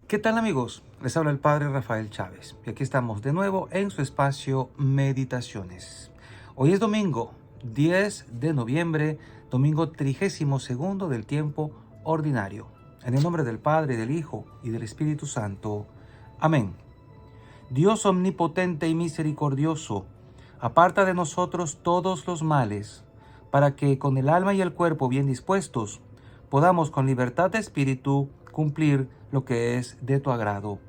¿Qué tal, amigos? Les habla el Padre Rafael Chávez y aquí estamos de nuevo en su espacio Meditaciones. Hoy es domingo 10 de noviembre, domingo 32º del tiempo ordinario. En el nombre del Padre, del Hijo y del Espíritu Santo. Amén. Dios omnipotente y misericordioso, aparta de nosotros todos los males, para que con el alma y el cuerpo bien dispuestos, podamos con libertad de espíritu cumplir lo que es de tu agrado.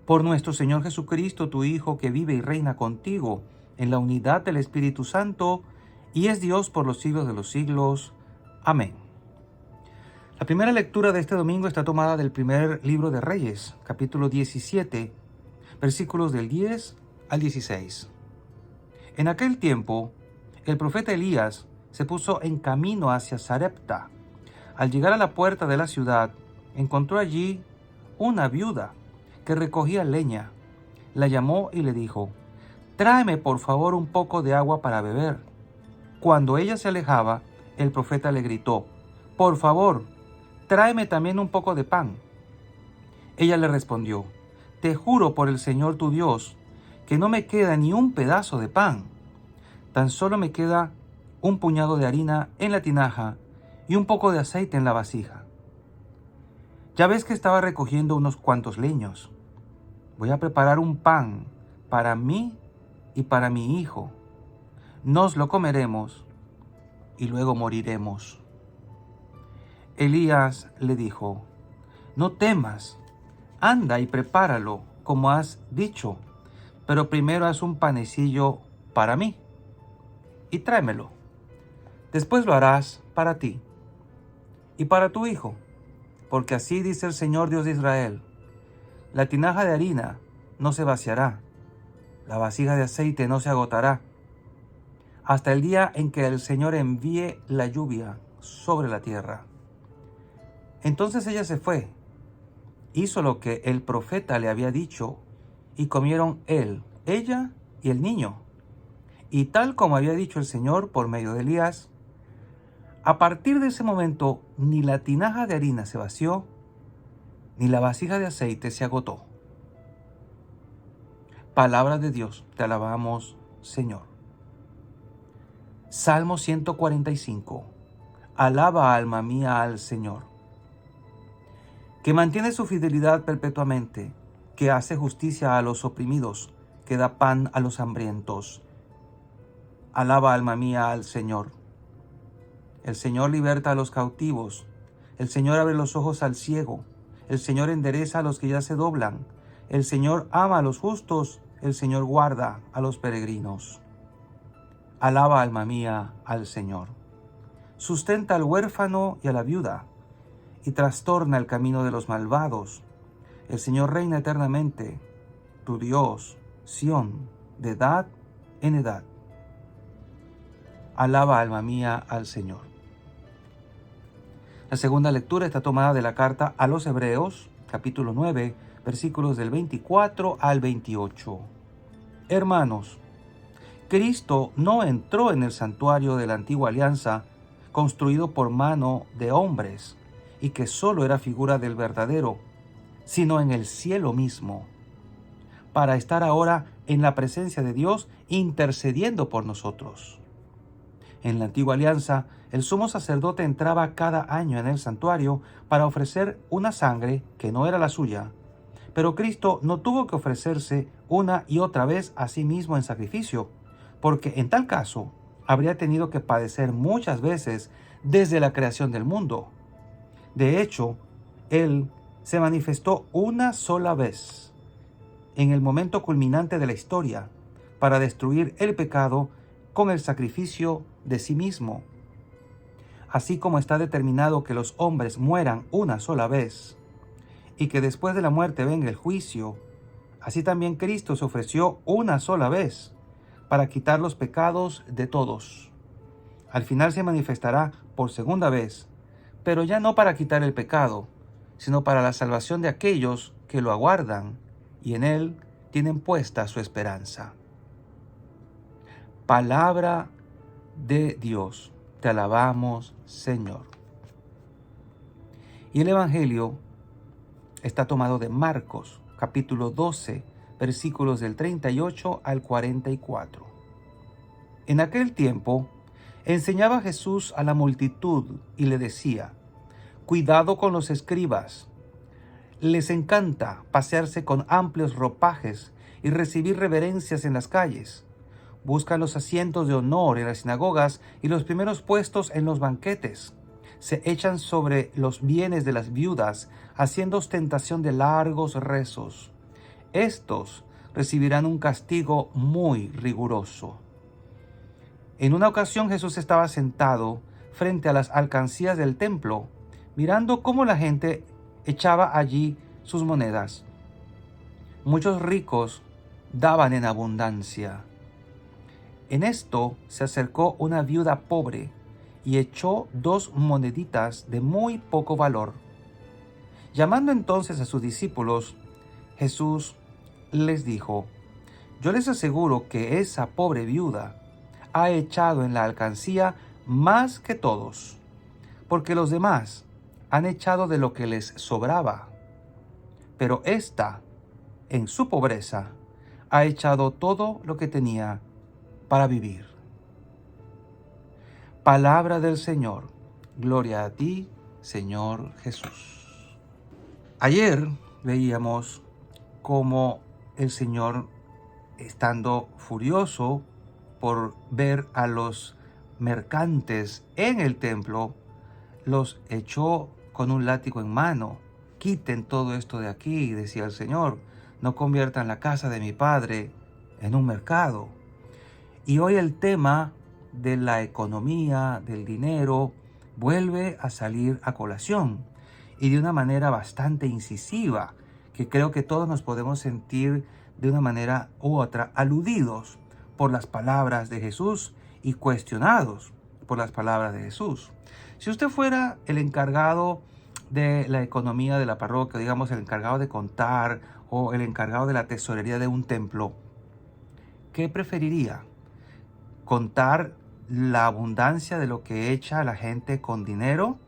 Por nuestro Señor Jesucristo, tu Hijo, que vive y reina contigo en la unidad del Espíritu Santo, y es Dios por los siglos de los siglos. Amén. La primera lectura de este domingo está tomada del primer libro de Reyes, capítulo 17, versículos del 10 al 16. En aquel tiempo, el profeta Elías se puso en camino hacia Sarepta. Al llegar a la puerta de la ciudad, encontró allí una viuda que recogía leña. La llamó y le dijo: «Tráeme por favor un poco de agua para beber». Cuando ella se alejaba, el profeta le gritó: «Por favor, tráeme también un poco de pan». Ella le respondió: «Te juro por el Señor tu Dios, que no me queda ni un pedazo de pan. Tan solo me queda un puñado de harina en la tinaja y un poco de aceite en la vasija. Ya ves que estaba recogiendo unos cuantos leños. Voy a preparar un pan para mí y para mi hijo. Nos lo comeremos y luego moriremos». Elías le dijo: «No temas, anda y prepáralo como has dicho, pero primero haz un panecillo para mí y tráemelo. Después lo harás para ti y para tu hijo, porque así dice el Señor Dios de Israel: la tinaja de harina no se vaciará, la vasija de aceite no se agotará, hasta el día en que el Señor envíe la lluvia sobre la tierra». Entonces ella se fue, hizo lo que el profeta le había dicho, y comieron él, ella y el niño. Y tal como había dicho el Señor por medio de Elías, a partir de ese momento ni la tinaja de harina se vació, ni la vasija de aceite se agotó. Palabra de Dios, te alabamos, Señor. Salmo 145. Alaba, alma mía, al Señor, que mantiene su fidelidad perpetuamente, que hace justicia a los oprimidos, que da pan a los hambrientos. Alaba, alma mía, al Señor. El Señor liberta a los cautivos. El Señor abre los ojos al ciego. El Señor endereza a los que ya se doblan. El Señor ama a los justos. El Señor guarda a los peregrinos. Alaba, alma mía, al Señor. Sustenta al huérfano y a la viuda, y trastorna el camino de los malvados. El Señor reina eternamente, tu Dios, Sión, de edad en edad. Alaba, alma mía, al Señor. La segunda lectura está tomada de la carta a los Hebreos, capítulo 9, versículos del 24 al 28. Hermanos, Cristo no entró en el santuario de la antigua alianza, construido por mano de hombres, y que solo era figura del verdadero, sino en el cielo mismo, para estar ahora en la presencia de Dios intercediendo por nosotros. En la antigua alianza, el sumo sacerdote entraba cada año en el santuario para ofrecer una sangre que no era la suya, pero Cristo no tuvo que ofrecerse una y otra vez a sí mismo en sacrificio, porque en tal caso habría tenido que padecer muchas veces desde la creación del mundo. De hecho, Él se manifestó una sola vez, en el momento culminante de la historia, para destruir el pecado con el sacrificio de sí mismo. Así como está determinado que los hombres mueran una sola vez, y que después de la muerte venga el juicio, así también Cristo se ofreció una sola vez para quitar los pecados de todos. Al final se manifestará por segunda vez, pero ya no para quitar el pecado, sino para la salvación de aquellos que lo aguardan y en Él tienen puesta su esperanza. Palabra de Dios, te alabamos, Señor. Y el Evangelio está tomado de Marcos, capítulo 12, versículos del 38 al 44. En aquel tiempo, enseñaba Jesús a la multitud y le decía: cuidado con los escribas. Les encanta pasearse con amplios ropajes y recibir reverencias en las calles. Buscan los asientos de honor en las sinagogas y los primeros puestos en los banquetes. Se echan sobre los bienes de las viudas, haciendo ostentación de largos rezos. Estos recibirán un castigo muy riguroso. En una ocasión Jesús estaba sentado frente a las alcancías del templo, mirando cómo la gente echaba allí sus monedas. Muchos ricos daban en abundancia. En esto se acercó una viuda pobre y echó 2 moneditas de muy poco valor. Llamando entonces a sus discípulos, Jesús les dijo: yo les aseguro que esa pobre viuda ha echado en la alcancía más que todos, porque los demás han echado de lo que les sobraba, pero ésta, en su pobreza, ha echado todo lo que tenía para vivir. Palabra del Señor. Gloria a ti, Señor Jesús. Ayer veíamos cómo el Señor, estando furioso por ver a los mercantes en el templo, los echó con un látigo en mano. Quiten todo esto de aquí, decía el Señor. No conviertan la casa de mi Padre en un mercado. Y hoy el tema de la economía, del dinero, vuelve a salir a colación, y de una manera bastante incisiva, que creo que todos nos podemos sentir de una manera u otra aludidos por las palabras de Jesús y cuestionados por las palabras de Jesús. Si usted fuera el encargado de la economía de la parroquia, digamos el encargado de contar o el encargado de la tesorería de un templo, ¿qué preferiría? ¿Contar la abundancia de lo que echa la gente con dinero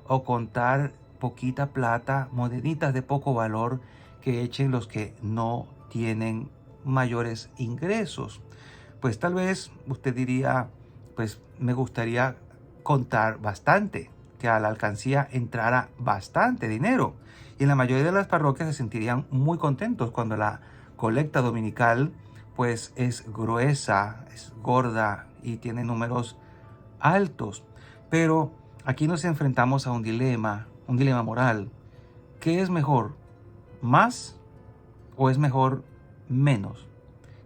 o contar poquita plata, moneditas de poco valor que echen los que no tienen mayores ingresos? Pues tal vez usted diría, pues me gustaría contar bastante, que a la alcancía entrara bastante dinero. Y en la mayoría de las parroquias se sentirían muy contentos cuando la colecta dominical pues es gruesa, es gorda y tiene números altos. Pero aquí nos enfrentamos a un dilema moral. ¿Qué es mejor? ¿Más o es mejor menos?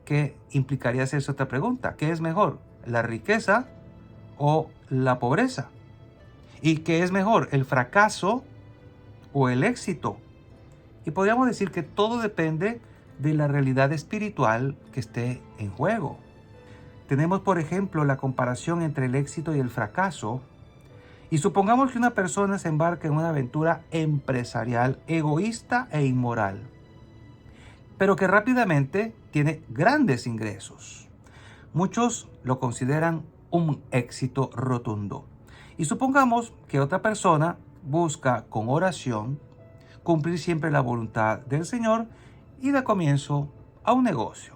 ¿Qué implicaría hacerse otra pregunta? ¿Qué es mejor? ¿La riqueza o la pobreza? ¿Y qué es mejor? ¿El fracaso o el éxito? Y podríamos decir que todo depende de la realidad espiritual que esté en juego. Tenemos, por ejemplo, la comparación entre el éxito y el fracaso. Y supongamos que una persona se embarca en una aventura empresarial egoísta e inmoral, pero que rápidamente tiene grandes ingresos. Muchos lo consideran un éxito rotundo. Y supongamos que otra persona busca con oración cumplir siempre la voluntad del Señor y da comienzo a un negocio.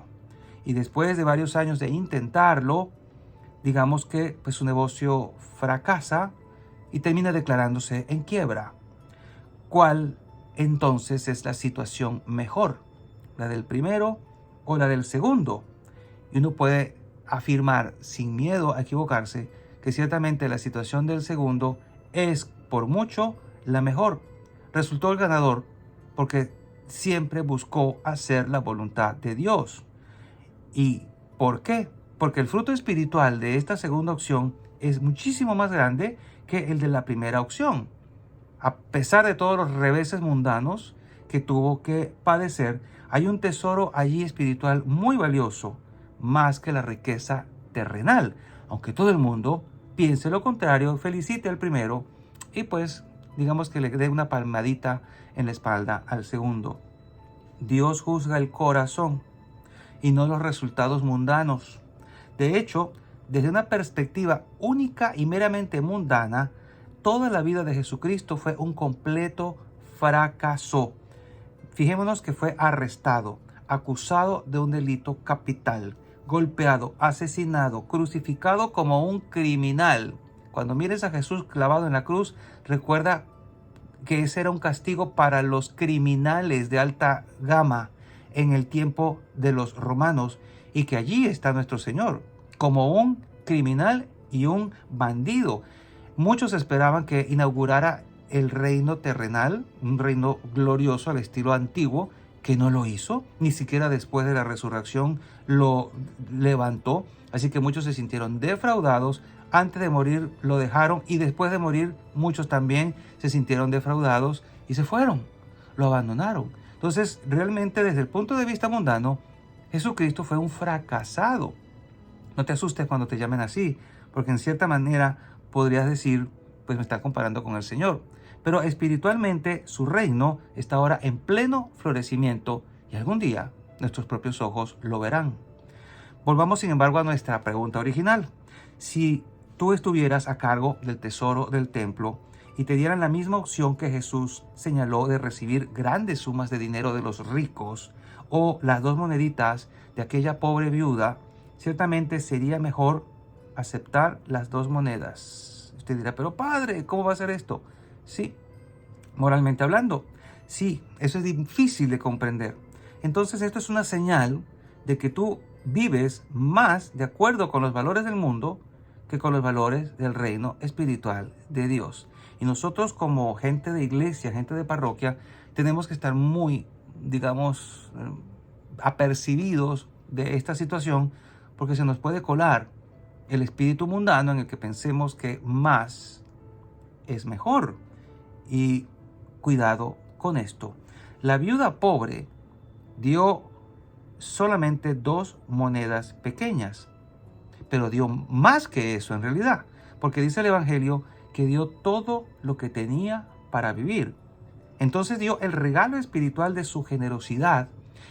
Y después de varios años de intentarlo, digamos que pues, su negocio fracasa y termina declarándose en quiebra. ¿Cuál entonces es la situación mejor? ¿La del primero o la del segundo? Y uno puede afirmar sin miedo a equivocarse que ciertamente la situación del segundo es por mucho la mejor. Resultó el ganador porque siempre buscó hacer la voluntad de Dios. ¿Y por qué? Porque el fruto espiritual de esta segunda opción es muchísimo más grande que el de la primera opción. A pesar de todos los reveses mundanos que tuvo que padecer, hay un tesoro allí espiritual muy valioso, más que la riqueza terrenal. Aunque todo el mundo piense lo contrario, felicite al primero y pues digamos que le dé una palmadita en la espalda al segundo. Dios juzga el corazón y no los resultados mundanos. De hecho, desde una perspectiva única y meramente mundana, toda la vida de Jesucristo fue un completo fracaso. Fijémonos que fue arrestado, acusado de un delito capital, golpeado, asesinado, crucificado como un criminal. Cuando mires a Jesús clavado en la cruz, recuerda que ese era un castigo para los criminales de alta gama en el tiempo de los romanos, y que allí está nuestro Señor, como un criminal y un bandido. Muchos esperaban que inaugurara el reino terrenal, un reino glorioso al estilo antiguo, que no lo hizo, ni siquiera después de la resurrección lo levantó. Así que muchos se sintieron defraudados. Antes de morir lo dejaron, y después de morir muchos también se sintieron defraudados y se fueron, lo abandonaron. Entonces, realmente desde el punto de vista mundano, Jesucristo fue un fracasado. No te asustes cuando te llamen así, porque en cierta manera podrías decir, pues me está comparando con el Señor. Pero espiritualmente su reino está ahora en pleno florecimiento, y algún día nuestros propios ojos lo verán. Volvamos, sin embargo, a nuestra pregunta original. Si tú estuvieras a cargo del tesoro del templo y te dieran la misma opción que Jesús señaló de recibir grandes sumas de dinero de los ricos, o las 2 moneditas de aquella pobre viuda, ciertamente sería mejor aceptar las 2 monedas. Usted dirá, pero padre, ¿cómo va a ser esto? Sí, moralmente hablando, sí, eso es difícil de comprender. Entonces esto es una señal de que tú vives más de acuerdo con los valores del mundo que con los valores del reino espiritual de Dios. Y nosotros, como gente de iglesia, gente de parroquia, tenemos que estar muy, digamos, apercibidos de esta situación, porque se nos puede colar el espíritu mundano en el que pensemos que más es mejor. Y cuidado con esto. La viuda pobre dio solamente 2 monedas pequeñas, pero dio más que eso en realidad, porque dice el Evangelio que dio todo lo que tenía para vivir. Entonces dio el regalo espiritual de su generosidad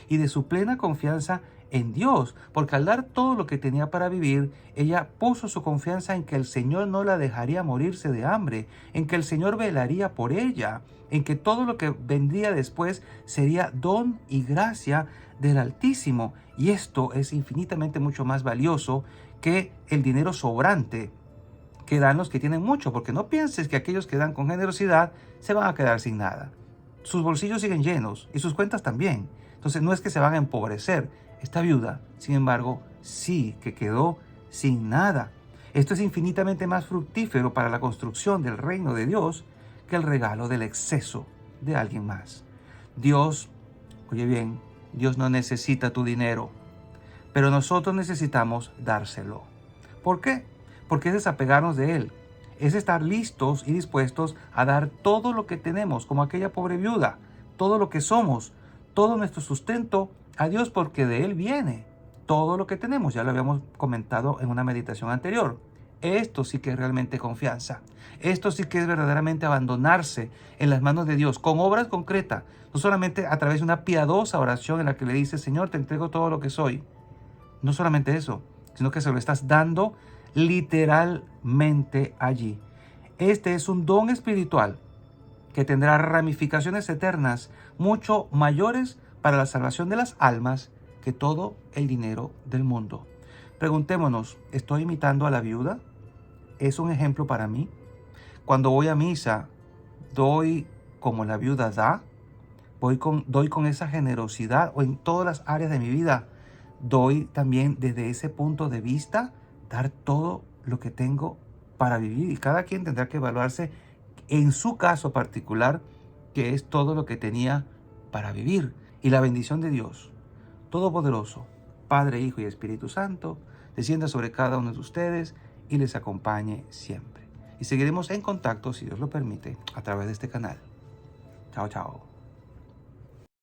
y de su plena confianza en Dios, porque al dar todo lo que tenía para vivir, ella puso su confianza en que el Señor no la dejaría morirse de hambre, en que el Señor velaría por ella, en que todo lo que vendría después sería don y gracia del Altísimo. Y esto es infinitamente mucho más valioso que el dinero sobrante que dan los que tienen mucho, porque no pienses que aquellos que dan con generosidad se van a quedar sin nada. Sus bolsillos siguen llenos y sus cuentas también. Entonces no es que se van a empobrecer. Esta viuda, sin embargo, sí que quedó sin nada. Esto es infinitamente más fructífero para la construcción del reino de Dios que el regalo del exceso de alguien más. Dios, oye bien, Dios no necesita tu dinero, pero nosotros necesitamos dárselo. ¿Por qué? Porque es desapegarnos de Él. Es estar listos y dispuestos a dar todo lo que tenemos, como aquella pobre viuda, todo lo que somos, todo nuestro sustento a Dios, porque de Él viene todo lo que tenemos. Ya lo habíamos comentado en una meditación anterior. Esto sí que es realmente confianza. Esto sí que es verdaderamente abandonarse en las manos de Dios, con obras concretas, no solamente a través de una piadosa oración en la que le dices, Señor, te entrego todo lo que soy. No solamente eso, sino que se lo estás dando literalmente allí. Este es un don espiritual que tendrá ramificaciones eternas mucho mayores para la salvación de las almas que todo el dinero del mundo. Preguntémonos, ¿estoy imitando a la viuda? ¿Es un ejemplo para mí? Cuando voy a misa, ¿doy como la viuda da? ¿Doy con esa generosidad? ¿O en todas las áreas de mi vida doy también desde ese punto de vista, dar todo lo que tengo para vivir? Y cada quien tendrá que evaluarse en su caso particular, que es todo lo que tenía para vivir. Y la bendición de Dios Todopoderoso, Padre, Hijo y Espíritu Santo, descienda sobre cada uno de ustedes y les acompañe siempre. Y seguiremos en contacto, si Dios lo permite, a través de este canal. Chao, chao.